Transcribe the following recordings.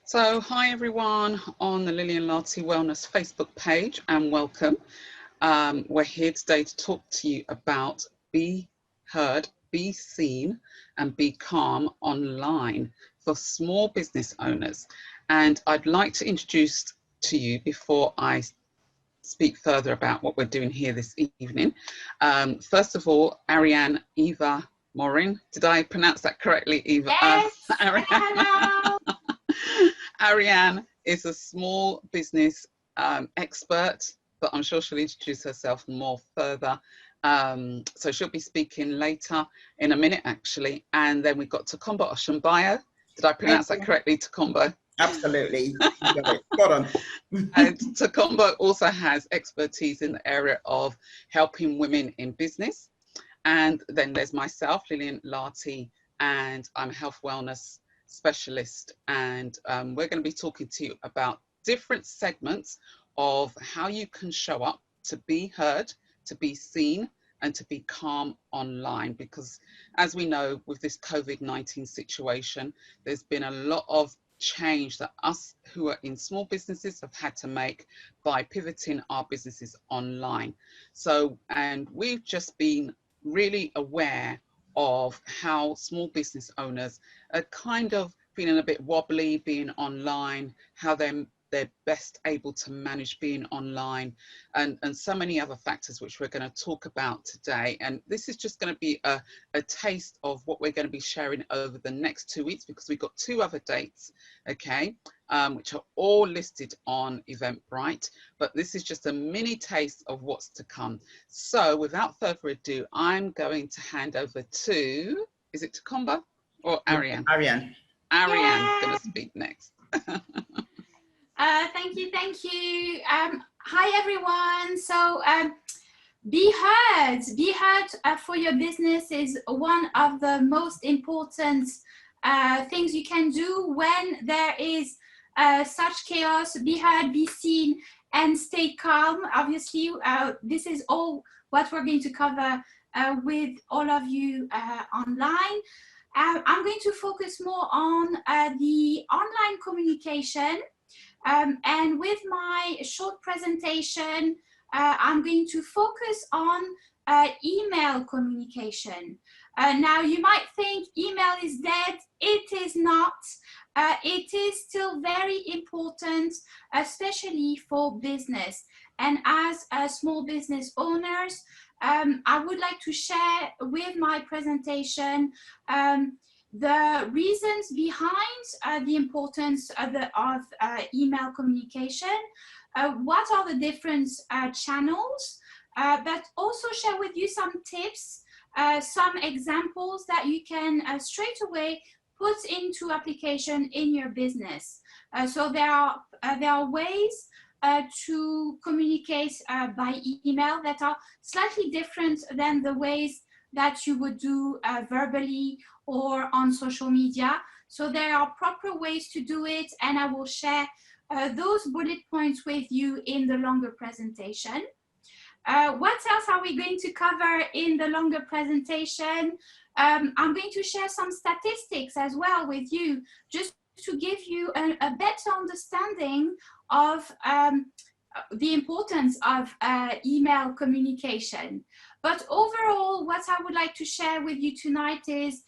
So hi everyone on the Lillian Larty Wellness Facebook page and welcome. We're here today to talk to you about Be Heard, Be Seen and Be Calm online for small business owners. And I'd like to introduce to you before I speak further about what we're doing here this evening. First of all, Ariane Eva Morin. Did I pronounce that correctly, Eva? Yes. Ariane. Ariane is a small business expert, but I'm sure she'll introduce herself more further. So she'll be speaking later in a minute, actually. And then we've got Tokombo Oshunbayo. Did I pronounce that correctly, Tokombo? Absolutely. Spot on. And Tokombo also has expertise in the area of helping women in business. And then there's myself, Lillian Larty, and I'm a health wellness specialist. And we're going to be talking to you about different segments of how you can show up to be heard, to be seen, and to be calm online. Because as we know, with this COVID-19 situation, there's been a lot of change that us who are in small businesses have had to make by pivoting our businesses online. So, and we've just been really aware of how small business owners are kind of feeling a bit wobbly being online, how they're best able to manage being online, and so many other factors which we're going to talk about today. And this is just going to be a taste of what we're going to be sharing over the next 2 weeks, because we've got 2 other dates, okay, which are all listed on Eventbrite, but this is just a mini taste of what's to come. So without further ado, I'm going to hand over to, is it Tokombo or Ariane? Ariane. Ariane's going to speak next. Thank you. Hi everyone. So be heard for your business is one of the most important things you can do when there is such chaos. Be heard, be seen, and stay calm. Obviously, this is all what we're going to cover with all of you online. I'm going to focus more on the online communication. And with my short presentation, I'm going to focus on email communication. Now, you might think email is dead. It is not. It is still very important, especially for business. And as small business owners, I would like to share with my presentation the reasons behind the importance of email communication, what are the different channels, but also share with you some tips, some examples that you can straight away put into application in your business. So there are ways to communicate by email that are slightly different than the ways that you would do verbally or on social media. So there are proper ways to do it, and I will share those bullet points with you in the longer presentation. What else are we going to cover in the longer presentation? I'm going to share some statistics as well with you, just to give you a better understanding of the importance of email communication. But overall, what I would like to share with you tonight is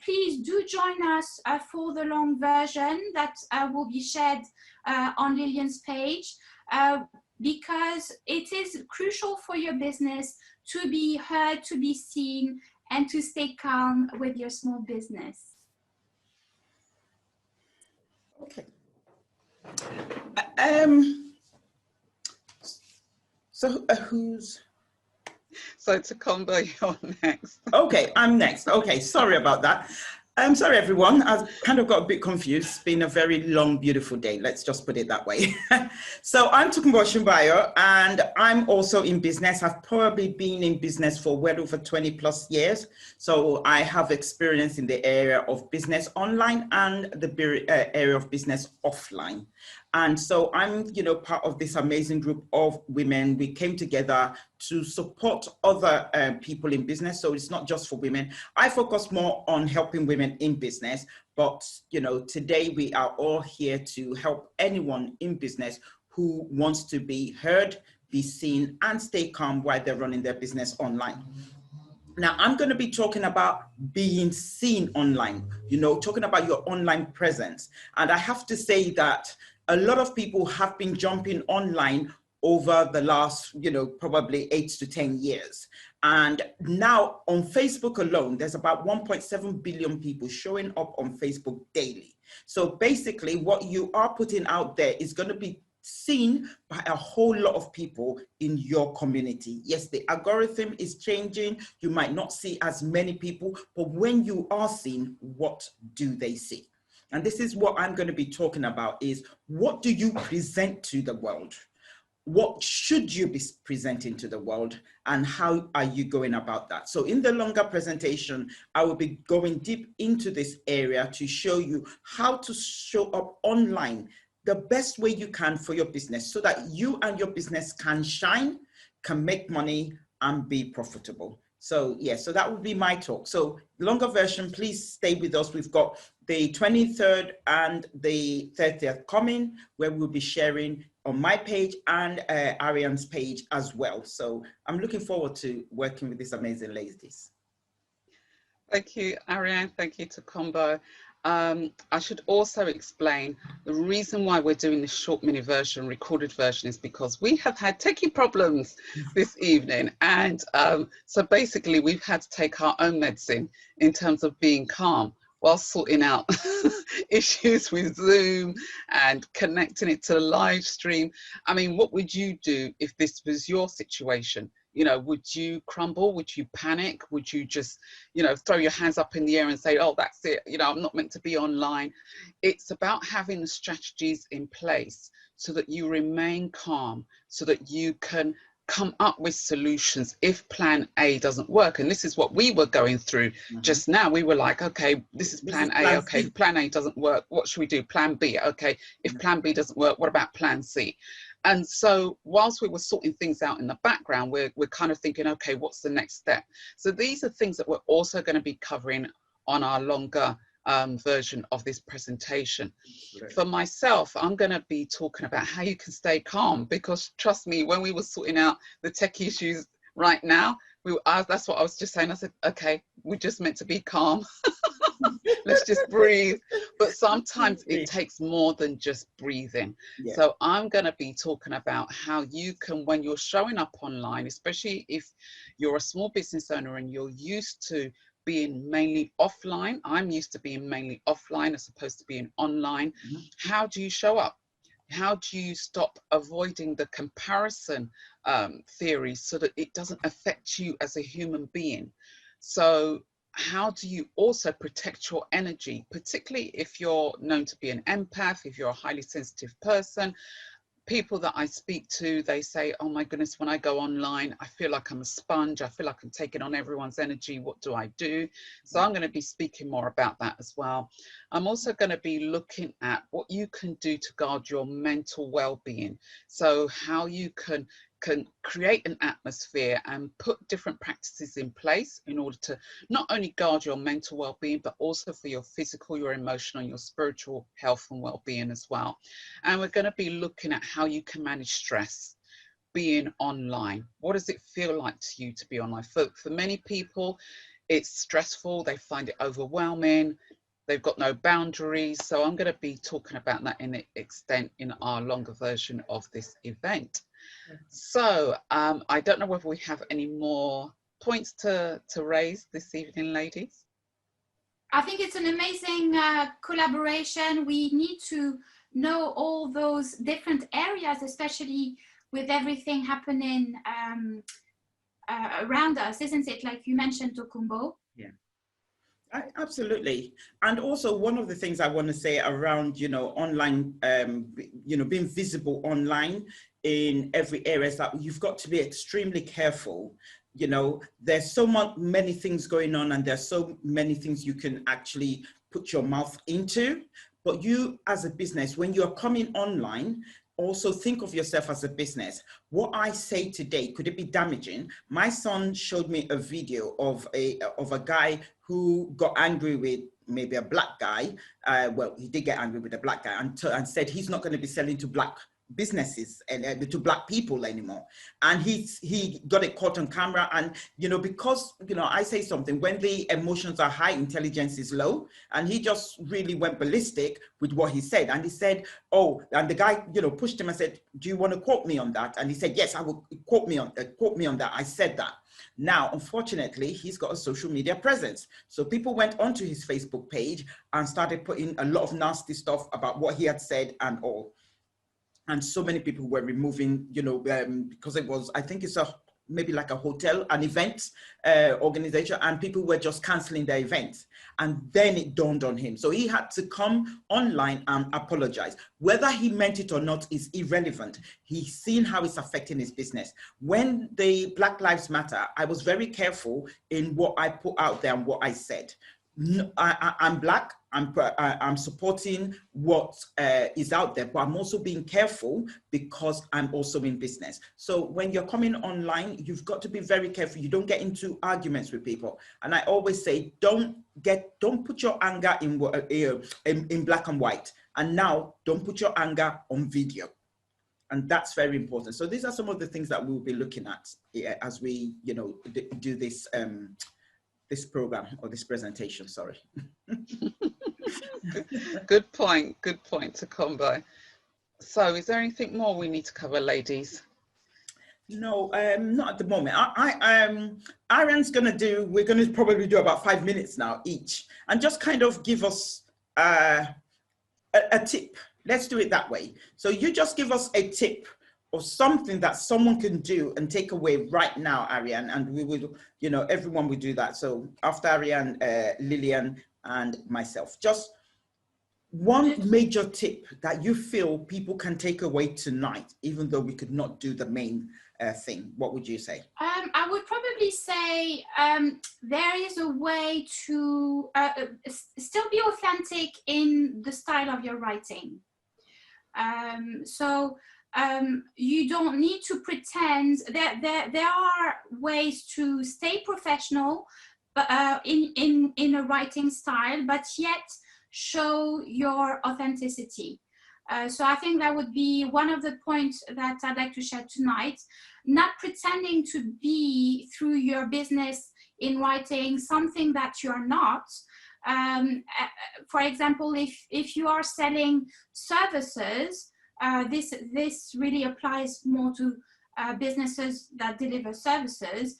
please do join us for the long version that will be shared on Lillian's page, because it is crucial for your business to be heard, to be seen, and to stay calm with your small business. Okay. So who's? So Tokombo, you're next. Okay, I'm next. Okay, sorry about that. I'm sorry, everyone. I've kind of got a bit confused. It's been a very long, beautiful day. Let's just put it that way. So I'm Tokombo Oshunbayo, and I'm also in business. I've probably been in business for well over 20 plus years. So I have experience in the area of business online and the area of business offline. And so I'm, you know, part of this amazing group of women. We came together to support other people in business. So it's not just for women. I focus more on helping women in business, but, you know, today we are all here to help anyone in business who wants to be heard, be seen, and stay calm while they're running their business online. Now, I'm going to be talking about being seen online, you know, talking about your online presence. And I have to say that a lot of people have been jumping online over the last, you know, probably 8 to 10 years. And now on Facebook alone, there's about 1.7 billion people showing up on Facebook daily. So basically what you are putting out there is going to be seen by a whole lot of people in your community. Yes, the algorithm is changing. You might not see as many people, but when you are seen, what do they see? And this is what I'm going to be talking about is what do you present to the world? What should you be presenting to the world, and how are you going about that? So in the longer presentation, I will be going deep into this area to show you how to show up online the best way you can for your business so that you and your business can shine, can make money, and be profitable. So yeah, so that would be my talk. So longer version, please stay with us. We've got the 23rd and the 30th coming, where we'll be sharing on my page and Ariane's page as well. So I'm looking forward to working with these amazing ladies. Thank you, Ariane. Thank you, Tokunbo. I should also explain the reason why we're doing this short mini version, recorded version, is because we have had techie problems this evening. And so basically we've had to take our own medicine in terms of being calm while sorting out issues with Zoom and connecting it to the live stream. I mean, what would you do if this was your situation? You know, would you crumble? Would you panic? Would you just, you know, throw your hands up in the air and say, oh, that's it, you know, I'm not meant to be online? It's about having the strategies in place so that you remain calm, so that you can come up with solutions if plan A doesn't work. And this is what we were going through just now. We were like, okay, this is plan A. Okay, plan A doesn't work. What should we do? Plan B. Okay, if plan B doesn't work, what about plan C? And so whilst we were sorting things out in the background, we're kind of thinking, okay, what's the next step? So these are things that we're also going to be covering on our longer version of this presentation. Right. For myself, I'm going to be talking about how you can stay calm, because trust me, when we were sorting out the tech issues right now, that's what I was just saying. I said, okay, we're just meant to be calm. Let's just breathe. But sometimes it takes more than just breathing. Yeah. So I'm going to be talking about how you can, when you're showing up online, especially if you're a small business owner and you're used to being mainly offline. I'm used to being mainly offline as opposed to being online. How do you show up? How do you stop avoiding the comparison theory so that it doesn't affect you as a human being? So how do you also protect your energy, particularly if you're known to be an empath, if you're a highly sensitive person? People that I speak to, they say, oh my goodness, when I go online, I feel like I'm a sponge. I feel like I'm taking on everyone's energy. What do I do? So I'm going to be speaking more about that as well. I'm also going to be looking at what you can do to guard your mental well-being. So how you can create an atmosphere and put different practices in place in order to not only guard your mental well-being, but also for your physical, your emotional, and your spiritual health and well-being as well. And we're going to be looking at how you can manage stress being online. What does it feel like to you to be online? For many people, it's stressful. They find it overwhelming. They've got no boundaries. So I'm going to be talking about that in extent in our longer version of this event. So I don't know whether we have any more points to raise this evening, ladies. I think it's an amazing collaboration. We need to know all those different areas, especially with everything happening around us, isn't it? Like you mentioned, Tokunbo. Yeah. Absolutely. And also one of the things I want to say around, you know, online, you know, being visible online in every area is that you've got to be extremely careful. You know, there's so many things going on, and there's so many things you can actually put your mouth into. But you as a business, when you're coming online, also think of yourself as a business. What I say today, could it be damaging? My son showed me a video of a guy who got angry with maybe a black guy. Well, he did get angry with a black guy and said he's not going to be selling to black businesses and to black people anymore. And he got it caught on camera. And, you know, because, you know, I say something, when the emotions are high, intelligence is low. And he just really went ballistic with what he said. And he said, oh, and the guy, you know, pushed him and said, do you want to quote me on that? And he said, yes, I will quote me on that. I said that. Now, unfortunately, he's got a social media presence. So people went onto his Facebook page and started putting a lot of nasty stuff about what he had said and all. And so many people were removing, you know, because it was, I think it's maybe like a hotel, an event organization, and people were just canceling their events. And then it dawned on him. So he had to come online and apologize. Whether he meant it or not is irrelevant. He's seen how it's affecting his business. When the Black Lives Matter, I was very careful in what I put out there and what I said. I'm black, I'm supporting what is out there, but I'm also being careful because I'm also in business. So when you're coming online, you've got to be very careful. You don't get into arguments with people. And I always say, don't put your anger in black and white. And now don't put your anger on video. And that's very important. So these are some of the things that we'll be looking at as we, you know, do this this program or this presentation, sorry. Good point to Combo. So is there anything more we need to cover, ladies? No, not at the moment. Ariane's we're gonna probably do about 5 minutes now each, and just kind of give us a tip. Let's do it that way. So you just give us a tip or something that someone can do and take away right now, Ariane, and we will, you know, everyone will do that. So after Ariane, Lillian and myself, just one major tip that you feel people can take away tonight, even though we could not do the main thing. What would you say? I would probably say there is a way to still be authentic in the style of your writing. You don't need to pretend. There are ways to stay professional, but in a writing style, but yet show your authenticity. So I think that would be one of the points that I'd like to share tonight. Not pretending to be through your business in writing something that you're not. For example, if you are selling services, this really applies more to businesses that deliver services.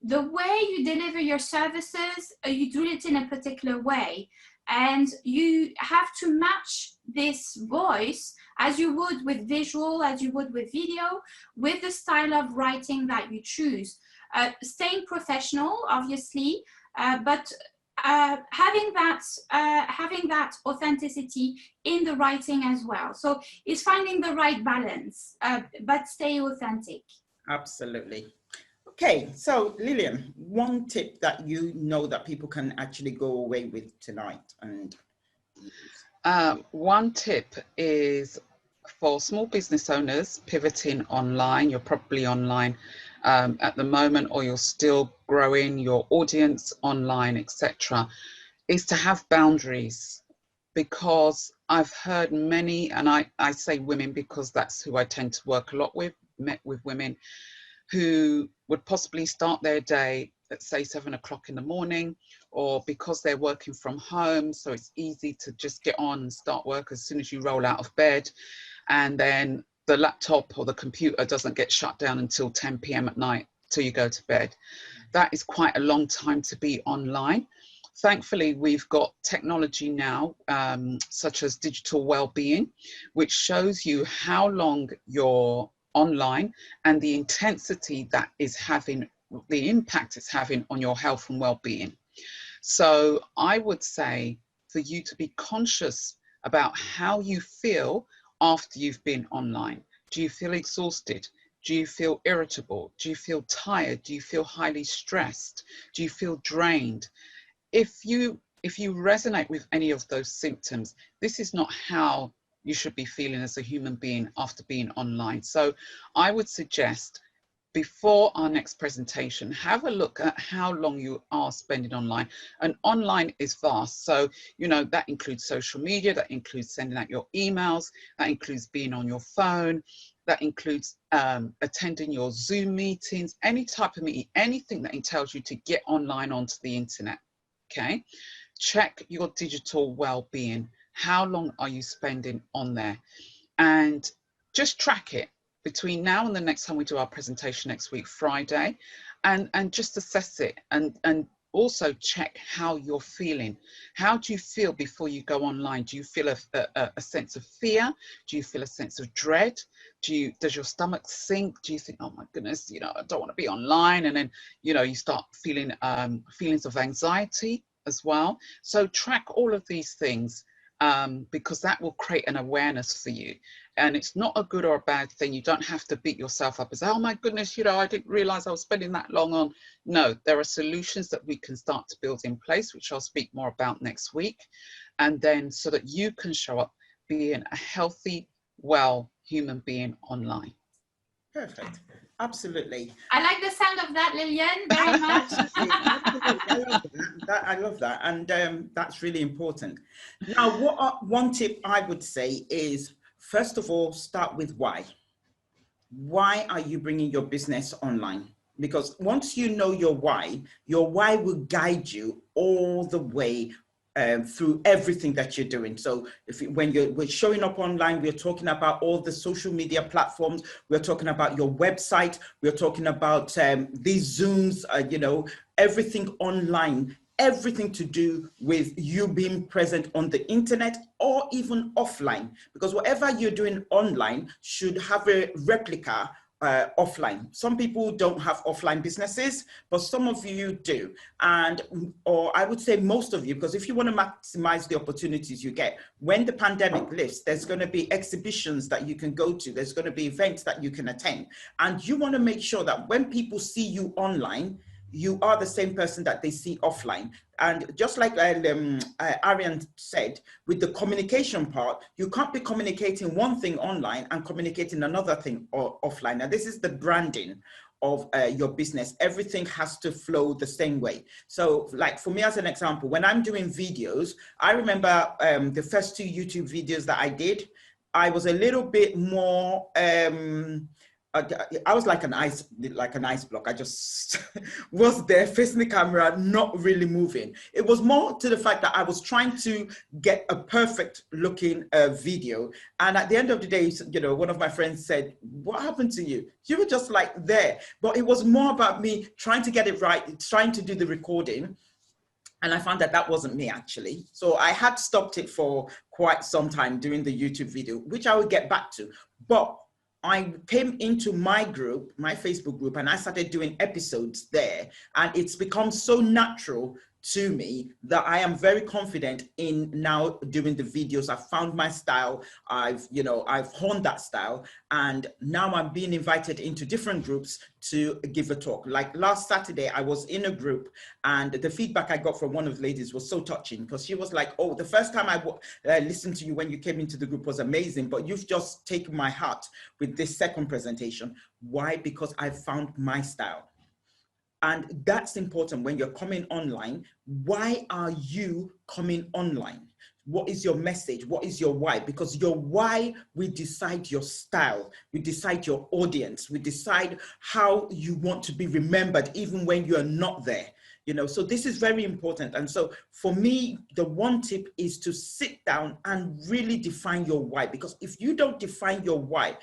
The way you deliver your services, you do it in a particular way. And you have to match this voice as you would with visual, as you would with video, with the style of writing that you choose. Staying professional, obviously, but having that authenticity in the writing as well. So it's finding the right balance, but stay authentic. Absolutely. Okay, so Lillian, one tip that you know that people can actually go away with tonight, and one tip is for small business owners pivoting online. You're probably online at the moment, or you're still growing your audience online, etc., is to have boundaries. Because I've heard many, and I say women because that's who I tend to work a lot with, met with women who would possibly start their day at say 7 o'clock in the morning, or because they're working from home, so it's easy to just get on and start work as soon as you roll out of bed, and then the laptop or the computer doesn't get shut down until 10 p.m. at night till you go to bed. That is quite a long time to be online. Thankfully, we've got technology now, such as digital well-being, which shows you how long you're online and the intensity that is having, the impact it's having on your health and well-being. So I would say for you to be conscious about how you feel after you've been online. Do you feel exhausted? Do you feel irritable? Do you feel tired? Do you feel highly stressed? Do you feel drained? If you if you resonate with any of those symptoms, this is not how you should be feeling as a human being after being online. So I would suggest, before our next presentation, have a look at how long you are spending online. And online is vast. So, you know, that includes social media, that includes sending out your emails, that includes being on your phone, that includes attending your Zoom meetings, any type of meeting, anything that entails you to get online onto the internet, okay? Check your digital well-being. How long are you spending on there? And just track it between now and the next time we do our presentation next week, Friday, and just assess it, and also check how you're feeling. How do you feel before you go online? Do you feel a sense of fear? Do you feel a sense of dread? Does your stomach sink? Do you think, oh my goodness, you know, I don't want to be online? And then, you know, you start feeling feelings of anxiety as well. So track all of these things, because that will create an awareness for you. And it's not a good or a bad thing. You don't have to beat yourself up and say, oh my goodness, you know, I didn't realize I was spending that long on. No, there are solutions that we can start to build in place, which I'll speak more about next week. And then so that you can show up being a healthy, well human being online. Perfect. Absolutely. I like the sound of that, Lillian, very much. I love that. And that's really important. Now, one tip I would say is, first of all, start with why. Why are you bringing your business online? Because once you know your why will guide you all the way through everything that you're doing. So when we're showing up online, we're talking about all the social media platforms, we're talking about your website, we're talking about these Zooms, you know, everything online, everything to do with you being present on the internet or even offline, because whatever you're doing online should have a replica offline. Some people don't have offline businesses, but some of you do. Or I would say most of you, because if you want to maximize the opportunities you get, when the pandemic lifts, there's going to be exhibitions that you can go to, there's going to be events that you can attend. And you want to make sure that when people see you online, you are the same person that they see offline. And just like Arian said, with the communication part, you can't be communicating one thing online and communicating another thing offline. Now, this is the branding of your business. Everything has to flow the same way. So like for me, as an example, when I'm doing videos, I remember the first 2 YouTube videos that I did, I was a little bit more, I was like an ice block. I just was there facing the camera, not really moving. It was more to the fact that I was trying to get a perfect looking video. And at the end of the day, you know, one of my friends said, what happened to you? You were just like there. But it was more about me trying to get it right, trying to do the recording. And I found that that wasn't me actually. So I had stopped it for quite some time during the YouTube video, which I will get back to. But I came into my group, my Facebook group, and I started doing episodes there. And it's become so natural to me that I am very confident in now doing the videos. I've found my style. I've honed that style. And now I'm being invited into different groups to give a talk. Like last Saturday, I was in a group and the feedback I got from one of the ladies was so touching, because she was like, oh, the first time I listened to you when you came into the group was amazing, but you've just taken my heart with this second presentation. Why? Because I found my style. And that's important when you're coming online. Why are you coming online? What is your message? What is your why? Because your why will decide your style, we decide your audience, we decide how you want to be remembered even when you're not there. You know, so this is very important. And so for me, the one tip is to sit down and really define your why, because if you don't define your why,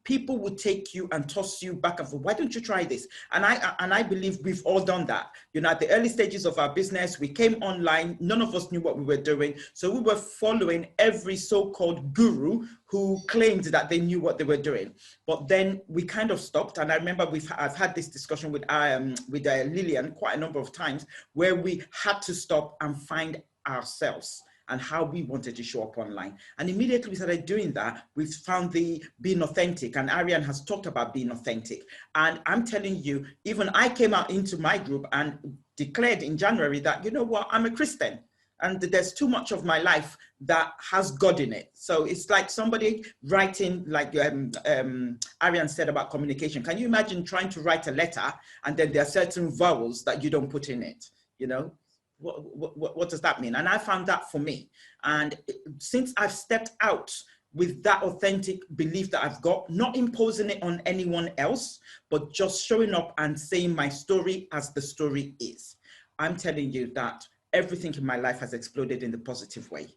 people will take you and toss you back and forth. Why don't you try this? And I believe we've all done that. You know, at the early stages of our business, we came online. None of us knew what we were doing. So we were following every so-called guru who claimed that they knew what they were doing. But then we kind of stopped. And I remember I've had this discussion with Lillian quite a number of times, where we had to stop and find ourselves and how we wanted to show up online. And immediately we started doing that, we found the being authentic, and Arian has talked about being authentic. And I'm telling you, even I came out into my group and declared in January that, you know what, I'm a Christian. And there's too much of my life that has God in it. So it's like somebody writing, like Ariane said about communication. Can you imagine trying to write a letter and then there are certain vowels that you don't put in it? You know, what does that mean? And I found that for me. And since I've stepped out with that authentic belief that I've got, not imposing it on anyone else, but just showing up and saying my story as the story is, I'm telling you that everything in my life has exploded in the positive way,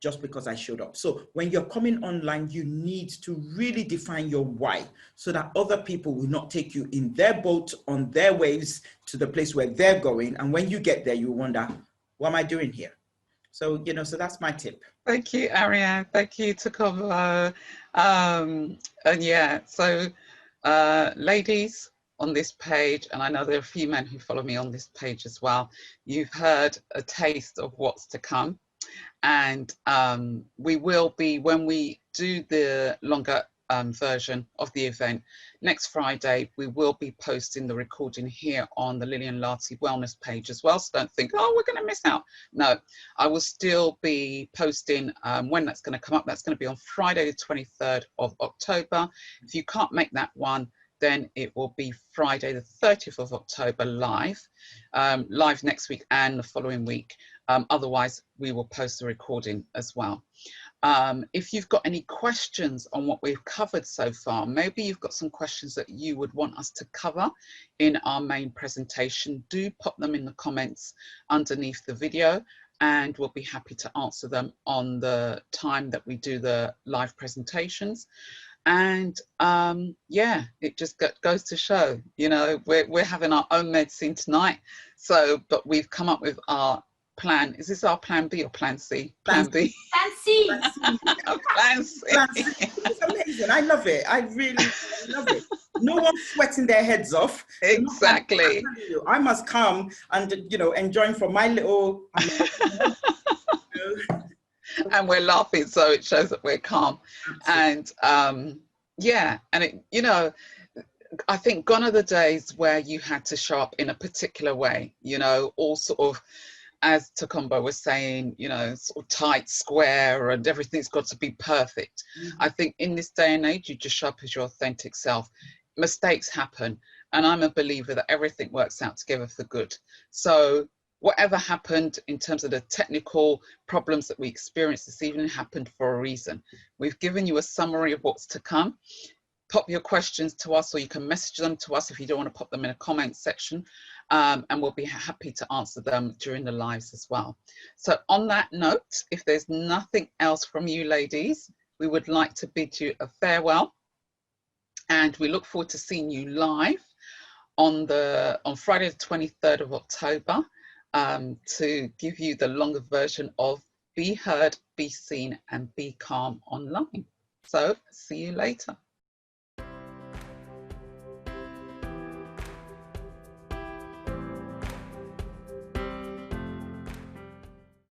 just because I showed up. So when you're coming online, you need to really define your why so that other people will not take you in their boat on their waves to the place where they're going. And when you get there, you wonder, what am I doing here? So, you know, so that's my tip. Thank you, Ariane. Thank you, Takombo. And yeah, so ladies on this page, and I know there are a few men who follow me on this page as well, you've heard a taste of what's to come. And we will be, when we do the longer version of the event next Friday, we will be posting the recording here on the Lillian Lartey Wellness page as well. So don't think, oh, we're going to miss out. No, I will still be posting when that's going to come up. That's going to be on Friday, the 23rd of October. If you can't make that one, then it will be Friday, the 30th of October live, live next week and the following week. Otherwise, we will post the recording as well. If you've got any questions on what we've covered so far, maybe you've got some questions that you would want us to cover in our main presentation, do pop them in the comments underneath the video and we'll be happy to answer them on the time that we do the live presentations. And yeah, it just goes to show, you know, we're having our own medicine tonight. So, but we've come up with our plan. Is this our plan B or plan C? Plan B. Plan C. Plan C. It's amazing. I love it. I really love it. No one's sweating their heads off. Exactly. I must come and, you know, enjoy from my little. And we're laughing, so it shows that we're calm. And yeah, and it, you know, I think gone are the days where you had to show up in a particular way, you know, all sort of, as Takombo was saying, you know, sort of tight, square, and everything's got to be perfect. Mm-hmm. I think in this day and age, you just show up as your authentic self. Mistakes happen, and I'm a believer that everything works out together for good. So whatever happened in terms of the technical problems that we experienced this evening happened for a reason. We've given you a summary of what's to come. Pop your questions to us, or you can message them to us if you don't want to pop them in a comment section, and we'll be happy to answer them during the lives as well. So on that note, if there's nothing else from you ladies, we would like to bid you a farewell, and we look forward to seeing you live on Friday the 23rd of October. To give you the longer version of Be Heard, Be Seen and Be Calm online. So see you later.